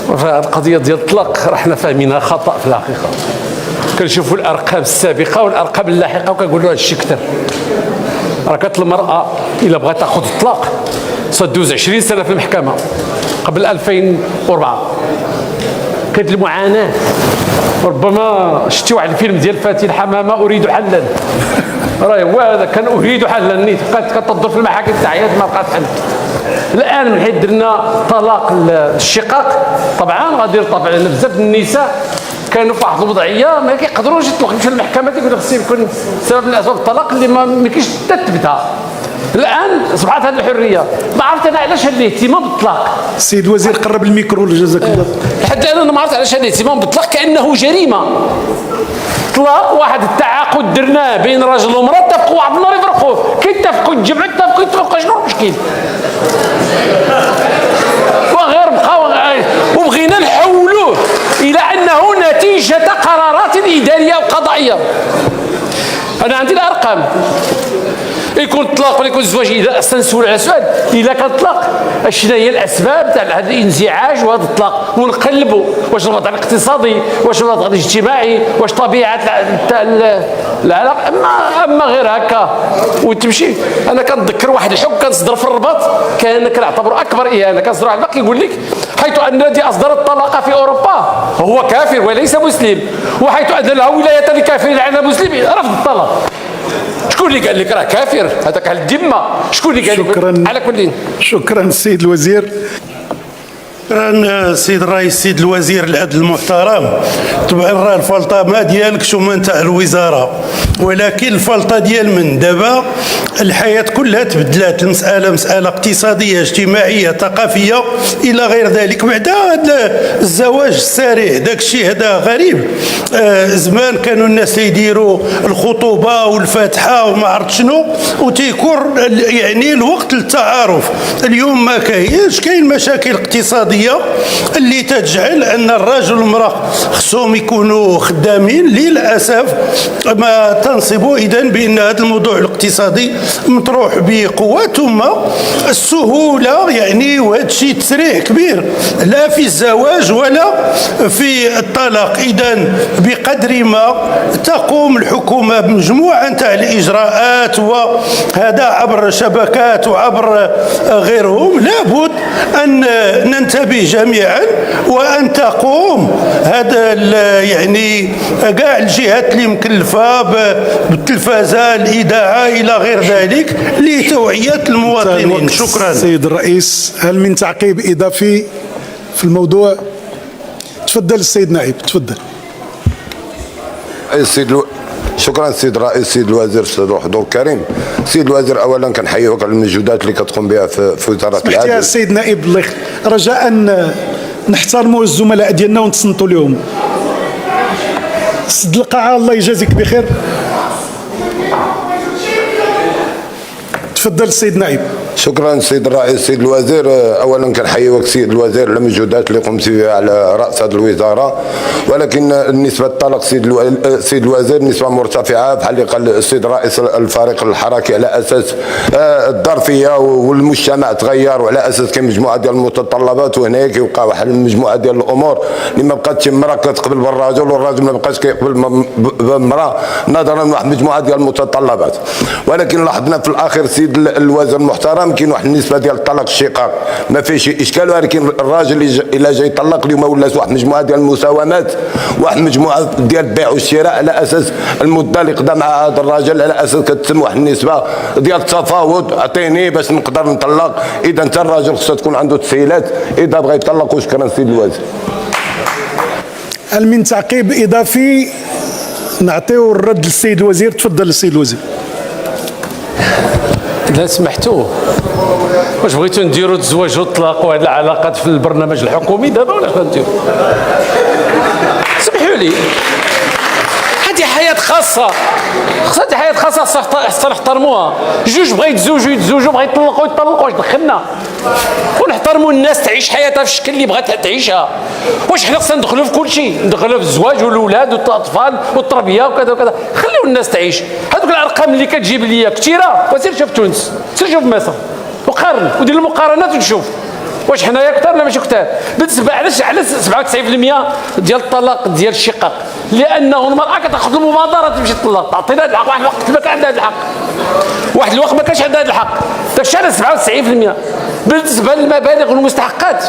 القضيه ديال الطلاق رحنا فاهمينها خطا في الحقيقه. كنشوفوا الارقام السابقه والارقام اللاحقه وكنقولوا هذا الشيء كثر. راه كانت المراه الا بغات تاخذ الطلاق صدوز 20 سنه في المحكمه قبل 2004. كانت المعاناه. ربما شفتي واحد الفيلم ديال فاتن حمامه اريد حلا، راه هو هذا كان اريد حلا نيت بقات كتضر في المحاكم تعيط ما بقات حل. الان من حيث درنا طلاق الشقاق طبعا غادي يرتفع لان بزاف النساء كانوا في واحد الوضعيه ما كيقدروش يطلقوا يمشيو للمحكمه تيقول خصني يكون سبب من اسباب الطلاق اللي ما كاينش تثبتها. الان اصبحت هذه الحريه. ما عرفت انا علاش هذا الاهتمام بالطلاق. السيد الوزير قرب الميكرو جزاك الله. لحد الان انا ما عرفت علاش هذا الاهتمام بالطلاق كانه جريمه. طلاق واحد التعاقد درناه بين راجل ومراه، اتفقوا واحد النهار يفرقوه، كيتفقوا يتجمعوا يتفقوا شنو المشكل؟ وغير بقاو وبغينا نحولوه الى انه نتيجه قرارات اداريه وقضائيه. انا عندي الارقام. يكون الطلاق ولا يكون الزواج، اذا اصلا نسول على سؤال اذا كان الطلاق شنو هي الاسباب تاع هذا الانزعاج وهذا الطلاق، ونقلبوا واش الوضع الاقتصادي، واش الوضع الاجتماعي، واش طبيعه العلاقه. اما غير هكا وتمشي. انا كنتذكر واحد الحكم كان صدر في الرباط كان كنعتبره اكبر اهانه. كان صدر واحد الحكم يقول لك حيث ان الذي اصدر الطلاق في اوروبا هو كافر وليس مسلم، وحيث ان له ولايه لكافرين على مسلمين رفض الطلاق. شكون اللي قال لك راه كافر؟ هذاك على الذمه. شكون اللي قال لك؟ شكرا على كل. شكرا السيد الوزير. شكرا سيد الرئيس. سيد الوزير العدل المحترم، طبعا راه الفلطه ما ديالكش وما نتاع الوزاره، ولكن الفلطه ديال من دابا الحياه كلها تبدلات. المساله مساله اقتصاديه اجتماعيه ثقافيه الى غير ذلك. بعد هذا الزواج السريع داك الشيء هذا غريب. زمان كانوا الناس يديروا الخطوبه والفاتحه وما عرفت شنو وتيكون يعني الوقت للتعارف. اليوم ما كاينش، كاين مشاكل اقتصاديه اللي تجعل ان الرجل والمراه خصهم يكونوا خدامين. للاسف ما تنصبوا اذا بان هذا الموضوع الاقتصادي مطروح بقوه، ثم السهوله يعني، وهذا الشيء تسريع كبير لا في الزواج ولا في الطلاق. اذا بقدر ما تقوم الحكومه بمجموعه نتاع الاجراءات وهذا عبر شبكات وعبر غيرهم، لابد ان ننتبه جميعا وان تقوم هذا يعني كاع الجهات اللي مكلفه بالتلفازه الاذاعه الى غير ذلك لتوعيه المواطنين. شكرا. سيد الرئيس، هل من تعقيب اضافي في الموضوع؟ تفضل السيد نائب، تفضل. شكرا سيد الرئيس. سيد الوزير، استاذ حضور كريم. سيد الوزير، اولا كنحييك على المجهودات اللي كتقوم بها في وزاره العدل. سمحتي يا السيد نائب، الله رجاء نحترموا الزملاء ديالنا ونتصنتوا لهم. سد القاعه، الله يجازيك بخير. تفضل السيد نائب. شكرا سيد الرئيس. سيد الوزير، اولا كنحييك سيد الوزير على المجهودات اللي قمت بها على راس هذه الوزاره، ولكن نسبه الطلاق سيد الوزير نسبه مرتفعه بحال اللي قال السيد الرئيس الفريق الحركي على اساس الظرفيه والمجتمع تغير، وعلى اساس كاين مجموعه ديال المتطلبات، وهنا كيوقع واحد المجموعه ديال الامور اللي ما بقاتش المراه كتقبل بالرجل والراجل ما بقاش كيقبل بالمراه نظرا لواحد المجموعه ديال المتطلبات. ولكن لاحظنا في الاخير سيد الوزير المحترم كاين واحد النسبه ديال الطلاق الشقاق ما فيهش اشكال، ولكن الراجل الا جاي يطلق اليوم ولات واحد مجموعه ديال المساومات، واحد مجموعه ديال البيع والشراء على اساس المده اللي قضى مع هذا الراجل، على اساس كتتم واحد النسبه ديال التفاوض، اعطيني باش نقدر نطلق. اذا انت الراجل خصو تكون عنده تسهيلات اذا بغى يطلق. وشكرا سيد الوزير. هل من تعقيب اضافي؟ نعطيو الرد للسيد الوزير. تفضل السيد الوزير. إذا سمحتوا، واش بغيتوا نديروا الزواج والطلاق وهذه العلاقات في البرنامج الحكومي دابا ولا اش غنديروا؟ سمحوا لي، هذه حياة خاصة، هذه حياة خاصة خصنا نحترموها. جوج بغا يتزوجوا، بغا يطلقوا، واش دخلنا؟ ونحترموا الناس تعيش حياتها في الشكل اللي بغات تعيشها. واش حنا خصنا ندخلوا في كل شيء؟ ندخلوا في الزواج والأولاد والأطفال والتربية وكذا وكذا. خليوا الناس تعيش. هذوك الأرقام اللي كتجيب ليا كثيرة، وسير شوف تونس، سير شوف مصر وقارن ودير المقارنات وتشوف. واش حنايا كثار ولا ماشي كثار؟ بالنسبه علاش 97% ديال الطلاق ديال الشقاق؟ لانه المراه كتاخذ المبادره تمشي تطلق، تعطينا هذا الحق، واحد الوقت ما كان عندها هذا الحق، واحد الوقت ما كانش عندها هذا الحق، داكشي على 97%. بالنسبه للمبالغ والمستحقات،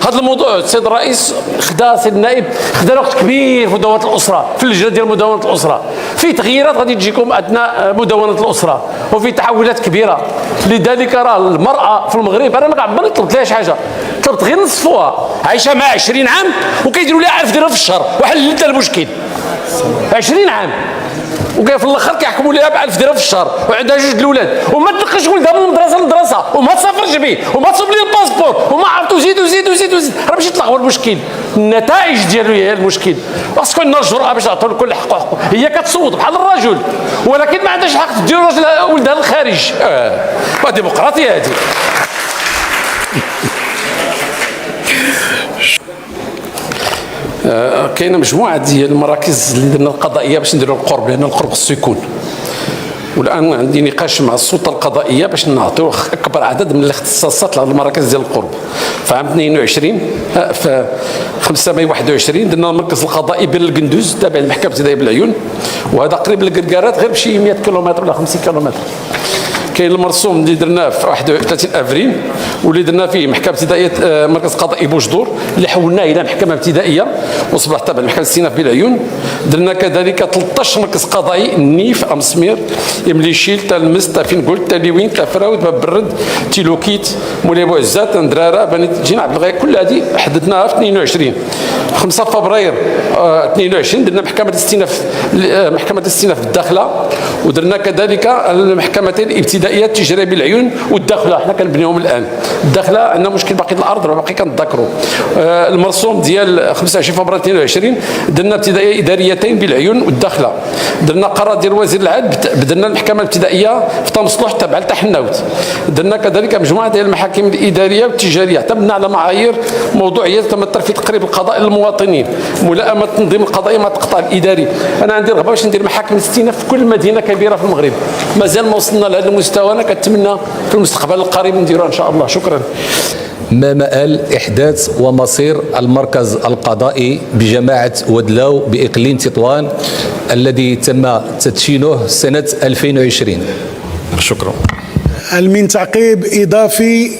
هذا الموضوع السيد الرئيس خدا السيد النائب خدا وقت كبير في مدونه الاسره، في اللجنه ديال مدونه الاسره، في تغييرات غادي تجيكم اثناء مدونه الاسره وفي تحولات كبيره. لذلك راه المراه في المغرب، انا ما عمرني طلبت لهاش حاجه، طلبت غير نصفوها، عايشه مع 20 عام وكيديروا لها 1000 درهم في الشهر وحلت المشكل. 20 عام وفي الاخر كيحكموا لها ب 1000 درهم في الشهر وعندها 2 الاولاد وما تنقلش ولدها من المدرسه للمدرسه وما تسافرش به وما تصوب ليه الباسبور وما عرفتو زيد وزيد وزيد وزيد، راه ماشي يطلق هو المشكل، النتائج ديالو هي المشكل. خاصكم عندنا الجرأه باش نعطيو لكل حق وحقه، هي كتصوت بحال الرجل ولكن ما عندهاش الحق تدير ولدها للخارج. ديمقراطيه هذه. كاينه مجموعه ديال المراكز اللي درنا القضائيه باش نديروا القرب، لان القرب خصو يكون. والان عندي نقاش مع السلطه القضائيه باش نعطيو اكبر عدد من الاختصاصات للمراكز ديال القرب. في عام 22 في 5 ماي 21 درنا المركز القضائي بين القندوز تابع للمحكمه الابتدائيه بالعيون، وهذا قريب للقرقارات غير بشي 100 كيلومتر ولا 50 كيلومتر. كاين المرسوم اللي درناه في 31 افريل واللي درنا فيه محكمه ابتدائيه مركز قضائي بوجدور اللي حولناه الى محكمه ابتدائيه وصبح تابع لمحكمه الاستئناف بالعيون. درنا كذلك 13 مركز قضائي، النيف، امسمير، يمليشيل، تلمس، تافينقول، تاليوين، تافراود، باب برد، تيلوكيت، مولاي بوعزات، ندراره، بني جينا عبد الغاية، كل هذه حددناها في 22. 5 فبراير 22 درنا محكمه الاستئناف بالداخله، ودرنا كذلك المحكمتين الابتدائيه التجاريه بالعيون والداخله، حنا كنبنيوهم الان. الداخله عندنا مشكل باقي الارض راه باقي كنتذكروا. المرسوم ديال 25 فبراير 22 درنا ابتدائيه اداريتين بالعيون والداخله. درنا قرار ديال وزير العدل بدلنا المحكمه الابتدائيه في طمسلوح تابعه لتحناوت. درنا كذلك مجموعه ديال المحاكم الاداريه والتجاريه، اعتمدنا على معايير موضوعيه تتمثل في تقريب القضاء للمواطنين، ملائمه التنظيم القضائي مع القطاع الاداري. انا عندي رغبه باش ندير محاكم الاستئناف في كل مدينه كبيره في المغرب، مازال ما وصلنا لهذا المستوى، انا كنتمنى في المستقبل القريب نديروها ان شاء الله. شكرا. ما مآل إحداث ومصير المركز القضائي بجماعة ودلاو بإقليم تطوان الذي تم تدشينه سنة 2020؟ شكرا. هل من تعقيب إضافي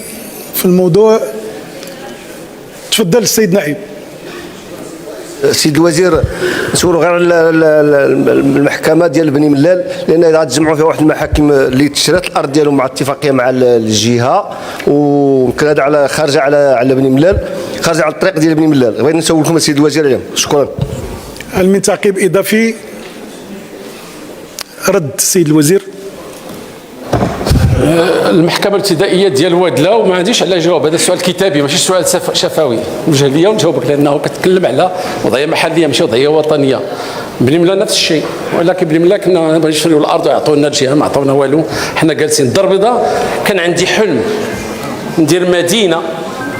في الموضوع؟ تفضل السيد نائب. سيد الوزير، نسولوا غير المحكمه ديال بني ملال، لان غتجمعوا فيها واحد المحاكم اللي تشرات الارض ديالهم مع اتفاقيه مع الجهه، ويمكن هذا على خارجه على بني ملال، خارجه على الطريق ديال بني ملال. بغيت نسولكم السيد الوزير عليهم. شكرا. هل من تعقيب اضافي؟ رد السيد الوزير. المحكمه الابتدائيه ديال وادلا وما عنديش على جواب، هذا سؤال كتابي ماشي سؤال شفوي، وجه ليا ونجاوبك لانه كتكلم على وضعيه محليه ماشي وضعيه وطنيه. بني ملا نفس الشيء، ولكن بني ملا كنا بغينا نشريو الارض ويعطونا الجهه، ما عطونا والو، حنا جالسين. الدار البيضاء كان عندي حلم ندير مدينه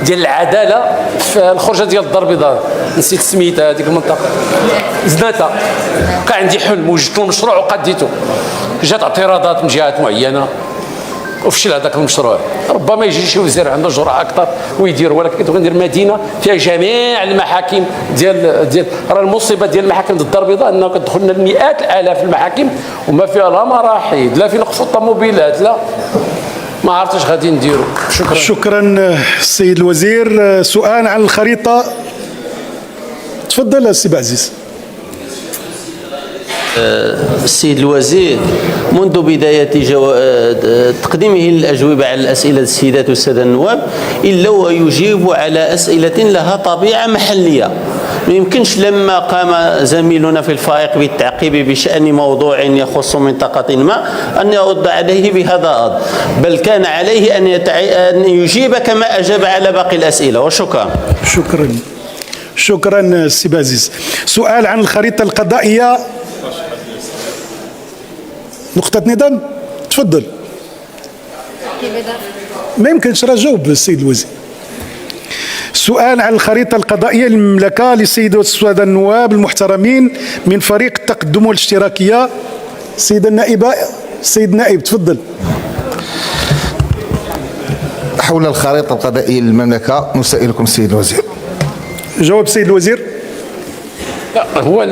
ديال العداله في الخرجه ديال الدار البيضاء، نسيت سميتها هذيك المنطقه، زناتة. كان عندي حلم وجدت المشروع وقديته، جات اعتراضات من جهات معينه وفشل هذاك المشروع. ربما يجي شي وزير عنده جرأة اكثر ويدير، ولكن كنت غندير مدينه فيها جميع المحاكم ديال راه المصيبه ديال المحاكم ديال الدار البيضاء انه كتدخلنا المئات الالاف المحاكم وما فيها لا مراحيض لا فين نقصوا الطوموبيلات، لا ما عرفتش غادي نديروا. شكرا. شكرا السيد الوزير. سؤال عن الخريطه، تفضل السي بعزيز. السيد الوزير، منذ بداية تقديمه للأجوبة على الأسئلة السيدات والسادة النواب إلا ويجيب على أسئلة لها طبيعة محلية. ما يمكنش لما قام زميلنا في الفائق بالتعقيب بشأن موضوع يخص منطقة ما أن يرد عليه بهذا، بل كان عليه أن يجيب كما أجاب على باقي الأسئلة. وشكرا. شكرا سي بعزيز. سؤال عن الخريطة القضائية، نقطة ندم، تفضل. ما يمكنش راه جاوب السيد الوزير. سؤال عن الخريطة القضائية للمملكة للسيد والسادة النواب المحترمين من فريق التقدم والاشتراكية. السيدة النائبة، السيد النائب تفضل. حول الخريطة القضائية للمملكة نسائلكم السيد الوزير. جواب السيد الوزير. لا، هو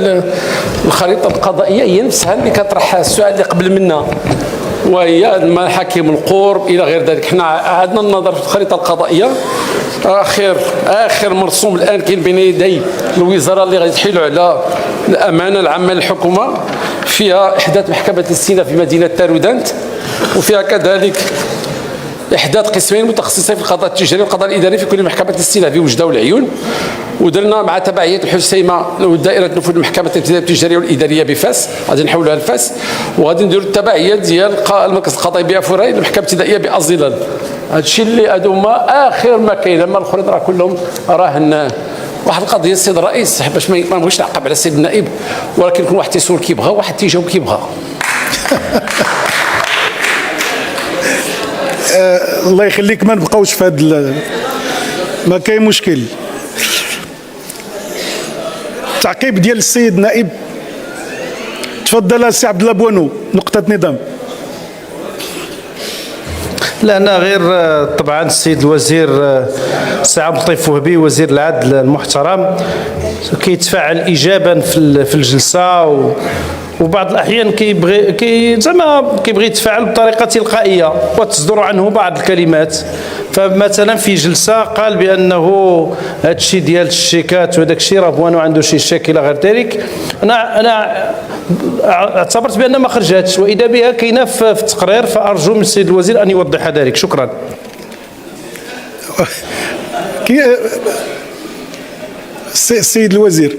الخريطة القضائية هي نفسها اللي كطرح السؤال اللي قبل منا، وهي محاكم القرب إلى غير ذلك. حنا عندنا النظر في الخريطة القضائية. آخر مرسوم الآن كاين بين يدي الوزارة اللي غادي تحيلوا على الأمانة العامة للحكومة، فيها إحداث محكمة الاستئناف في مدينة تارودانت، وفيها كذلك إحداث قسمين متخصصين في القضاء التجاري والقضاء الإداري في كل محكمة الاستئناف في وجدة والعيون. ودرنا مع تبعية الحسيمة دائرة نفوذ المحكمة التجارية والإدارية بفاس، غادي نحولها لفاس، وغادي نديروا التبعية ديال المركز القضائي بأفوراي للمحكمة الابتدائية بأزيلال. هادشي اللي هادو هما آخر ما كاين، أما الآخرين راه كلهم راهن واحد القضية. السيد الرئيس باش ما نبغيش نعقب على السيد النائب، ولكن كل واحد تيسول كيبغى وواحد تيجاوب كيبغى. الله يخليك، ما نبقاوش في هذا، ما كاين مشكل. تعقيب ديال السيد النائب. تفضل السي عبد الله بوانو، نقطة نظام. لا، أنا غير طبعا السيد الوزير السي عبد اللطيف وهبي وزير العدل المحترم كيتفاعل إيجابا في الجلسة، وبعض الأحيان كيبغي يتفاعل بطريقة تلقائية وتصدر عنه بعض الكلمات. فمثلا في جلسة قال بأنه هذا الشيء ديال الشيكات وهذاك الشيء راه بوانو عنده شي شيك إلى غير ذلك. أنا اعتبرت بأن ما خرجتش، وإذا بها كاينة في التقرير، فأرجو من السيد الوزير أن يوضح ذلك. شكرا. السيد الوزير،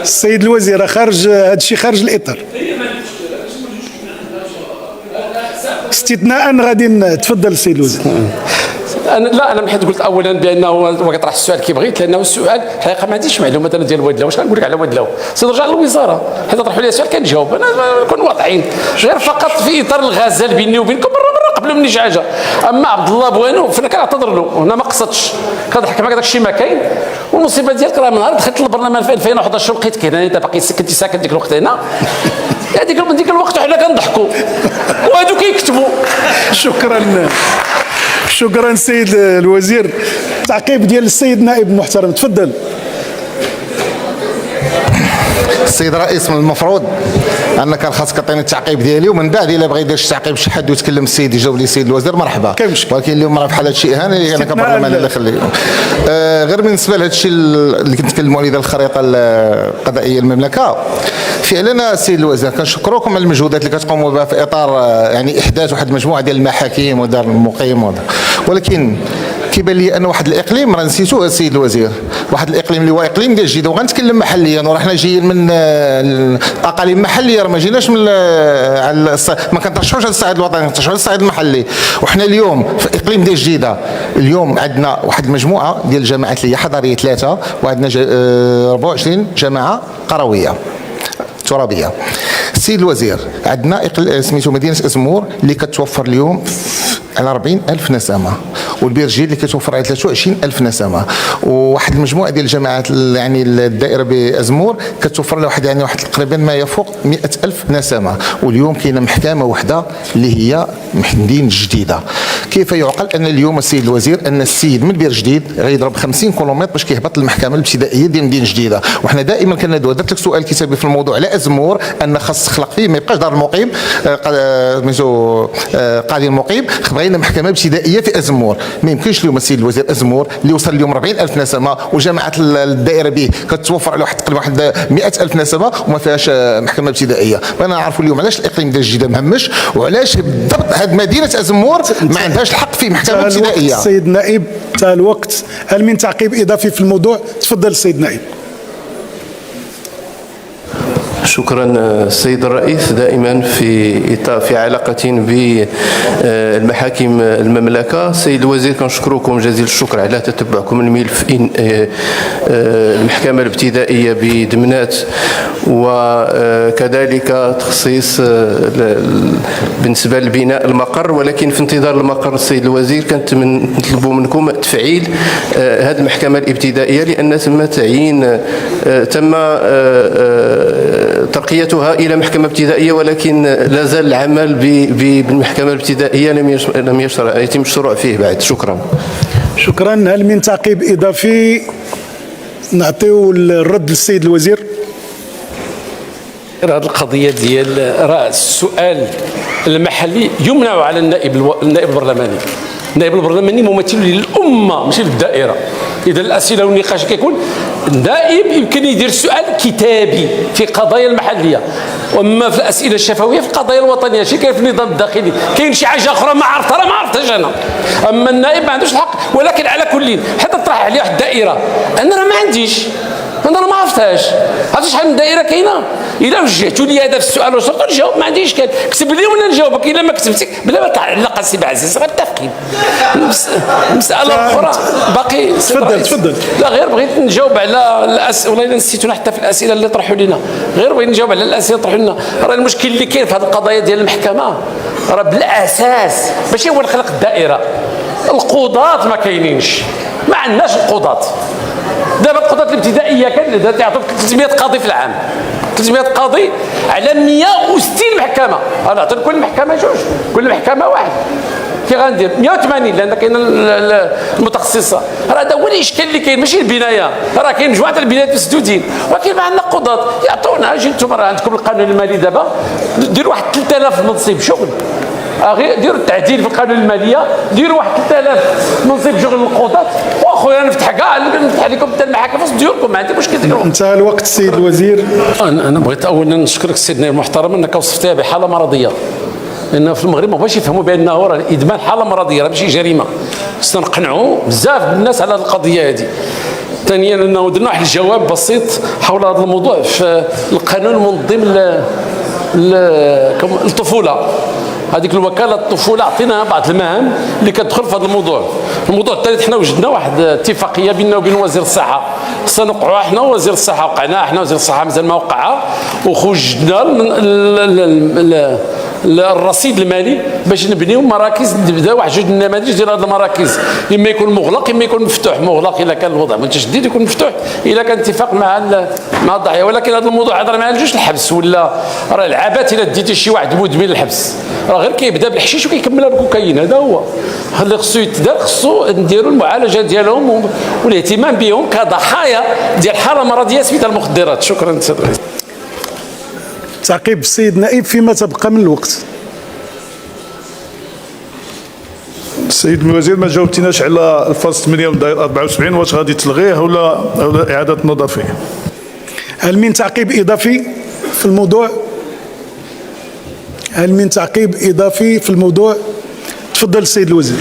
السيد الوزير خارج هذا الشيء، خارج الإطار. استثناء غادي تفضل السيد الوزير. انا من حيث قلت اولا بانه هو كيطرح السؤال كي بغيت، لانه السؤال الحقيقه ما عنديش معلومات انا ديال وادلاو. واش غنقول لك على وادلاو؟ سير رجع للوزاره، حيت طرحوا لي سؤال كنجاوب. انا نكون واضحين، غير فقط في اطار الغزال بيني وبينكم مره قبل مني شي حاجه. اما عبد الله بوانو فانا كنعتذر له، انا ما قصدتش، كنضحك معك. داك الشيء ما كاين. والمصيبه ديالك راه من نهار دخلت البرلمان في 2011 لقيتك هنا، انت باقي كنتي ساكن ديك الوقت هنا. ديك الوقت حنا كنضحكوا وهادو كيكتبوا. شكرا سيد الوزير. تعقيب ديال السيد النائب المحترم، تفضل. السيد الرئيس، من المفروض ان كان خاصك تعطيني التعقيب ديالي، ومن بعد الا بغى يدير شي تعقيب شي حد ويتكلم السيد يجاوب لي السيد الوزير مرحبا. ولكن اليوم راه بحال هذا الشيء هاني انا كبرلمان اللي خليه. غير بالنسبه لهذا الشيء اللي كنتكلموا عليه ديال الخريطه القضائيه المملكه، فعلا السيد الوزير كنشكركم على المجهودات اللي كتقوموا بها في اطار يعني احداث واحد المجموعه ديال المحاكم ودار المقيم ولكن كيبان لي ان واحد الاقليم راه نسيتوه السيد الوزير، واحد الاقليم اللي هو اقليم ديال جده. وغنتكلم محليا، وراه حنا جايين من الاقاليم محليه، راه ما جيناش من ما كنترشحوش على الصعيد الوطني، كنترشحوا على الصعيد المحلي. وحنا اليوم في اقليم ديال جده اليوم عندنا واحد المجموعه ديال الجماعات اللي هي حضاريه 3، وعندنا 24 جماعه قرويه ترابيه. السيد الوزير، عندنا سميتو مدينه ازمور اللي كتوفر اليوم على 40,000 نسمه، والبيرجيل اللي كتوفر على 23,000 نسمه، وواحد المجموعه ديال الجماعات يعني الدائره بازمور كتوفر لها واحد تقريبا ما يفوق 100,000 نسمه. واليوم كاينه محكمه وحده اللي هي مدينه جديده. كيف يعقل ان اليوم السيد الوزير ان السيد من بير جديد غيضرب 50 كيلومتر باش كيهبط للمحكمه الابتدائيه ديال مدينه جديده؟ وحنا دائما كندوي، درت لك سؤال كتابي في الموضوع على ازمور، ان خاص تخلق فيه ما يبقاش دار المقيم قاضي المقيم، بغينا محكمه ابتدائيه في ازمور. ما يمكنش اليوم السيد الوزير ازمور اللي وصل اليوم 40,000 نسمه وجماعه الدائره به كتوفر على واحد 100,000 نسمه وما فيهاش محكمه ابتدائيه. بغينا نعرفوا اليوم علاش الاقليم ديال جده مهمش، وعلاش بالضبط هذه مدينه ازمور ما عندهاش الحق في محكمه ابتدائيه. السيد النائب، انتهى الوقت. هل من تعقيب اضافي في الموضوع؟ تفضل السيد النائب. شكرا السيد الرئيس. دائما في علاقة بالمحاكم المملكة. السيد الوزير، كنشكركم جزيل الشكر على تتبعكم الملف المحكمة الابتدائية بدمنات، وكذلك تخصيص بالنسبة لبناء المقر. ولكن في انتظار المقر السيد الوزير كنت نطلب منكم تفعيل هذه المحكمة الابتدائية، لأن تم تعيين ترقيتها إلى محكمة ابتدائية، ولكن لا زال العمل بالمحكمة الابتدائية لم يتم الشروع فيه بعد. شكرا. شكرا. هل من تعقيب إضافي؟ نعطيو الرد للسيد الوزير. هذه القضية ديال رأس السؤال المحلي يمنع على النائب البرلماني. النائب البرلماني ممثل للأمة ماشي للدائرة. إذا الأسئلة والنقاش كيكون النائب يمكن يدير سؤال كتابي في قضايا المحلية، وأما في الأسئلة الشفوية في القضايا الوطنية شي كاين في النظام الداخلي. كاين شي حاجة أخرى ما عرفتها راه ما عرفتهاش أنا. أما النائب ما عندوش الحق، ولكن على كل حتى تطرح عليه واحد الدائرة أنا راه ما عنديش، انا ما عرفتهاش. عرفتي شحال من دائره كاينه؟ الا وجهتوا لي هذا في السؤال وصرت نجاوب، ما عنديش كان كتب لي وانا نجاوبك. الا ما كتبتي بلا ما تعلق السي عزيز غير التفكير. المساله الاخرى باقي. تفضل. لا غير بغيت نجاوب على الاسئله، والله الا نسيتونا حتى في الاسئله اللي طرحوا لنا. غير بغيت نجاوب على الاسئله اللي طرحوا لنا. راه المشكل اللي كاين في هذه القضايا ديال المحكمه راه بالاساس ماشي هو الخلق الدائره. القضاة ما كاينينش، ما عندناش القضاة. دابا القضاة الابتدائية كان تعطيك 300 قاضي في العام، 300 قاضي على 160 محكمة. أنا نعطي كل محكمة جوج، كل محكمة واحد. كي غندير 180 لأن كاين المتخصصة. راه هذا هو الإشكال اللي كاين، ماشي البناية. راه كاين مجموعة البنايات مسدودين، ولكن ما عندنا قضاة. يعطونا اجي انتم راه عندكم القانون المالي دابا ديروا واحد 3000 منصب شغل. ديروا التعديل في القانون الماليه، ديروا واحد 3000 منصب شغل للقضاة، واخويا نفتح كاع نفتح لكم حتى المحاكم في ديوركم، ما عندي مشكل. انتهى الوقت السيد الوزير. انا بغيت اولا نشكرك السيد المحترم انك وصفتها بحاله مرضيه، لان في المغرب ما بغاش يفهموا بانه راه الادمان حاله مرضيه، راه ماشي جريمه. خصنا نقنعوا بزاف الناس على هذه القضيه هذه. ثانيا انه درنا واحد الجواب بسيط حول هذا الموضوع في القانون المنظم للطفوله. هذيك الوكاله الطفوله عطينا بعض المهام اللي كتدخل في هذا الموضوع. الموضوع الثالث حنا وجدنا واحد اتفاقيه بيننا وبين وزير الصحه، خصنا نوقعوها حنا وزير الصحه، وقعناها حنا وزير الصحه مازال ما وقعها، وخرجنا الرصيد المالي باش نبنيو مراكز. نبدا واحد جوج النماذج ديال هذه المراكز، اما يكون مغلق اما يكون مفتوح. مغلق الا كان الوضع متشدد، يكون مفتوح الا كان اتفاق مع الضحيه. ولكن هذا الموضوع هذا ما يعالجوش الحبس ولا راه العبات. الا ديتي شي واحد مدمن الحبس راه غير كيبدا بالحشيش وكيكملها بالكوكايين. هذا هو اللي خصو يتدار. خصو نديروا المعالجه ديالهم والاهتمام بهم كضحايا ديال حاله مرضيه سميتها المخدرات. شكرا سيد الرئيس. تعقيب السيد النائب فيما تبقى من الوقت. السيد الوزير ما جاوبتيناش على الفصل 8 من الدائره 74، واش غادي تلغيه ولا اعاده النظر فيه؟ هل من تعقيب اضافي في الموضوع؟ هل من تعقيب اضافي في الموضوع؟ تفضل السيد الوزير.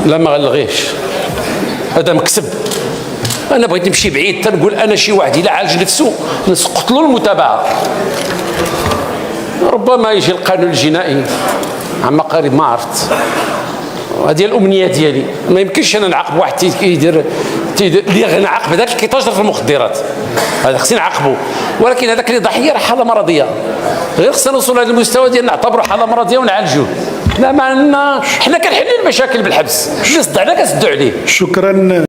لا ما غنلغيش، هذا مكسب. انا بغيت نمشي بعيد تنقول انا شي واحد الا عالج نفسه نسقط له المتابعه. ربما يجي القانون الجنائي عما قريب ما عرفت. هذه الامنيه ديالي. ما يمكنش انا نعاقب واحد تيدير اللي نعاقب هذاك اللي كيتاجر في المخدرات، هذا خصني نعاقبه. ولكن هذاك اللي ضحيه راه حاله مرضيه، غير خصنا نوصلوا لهذا المستوى ديال نعتبروا حاله مرضيه ونعالجوه. لا ما عندنا حنا كنحلوا المشاكل بالحبس، اللي صدعنا كنسدوا عليه. شكرا.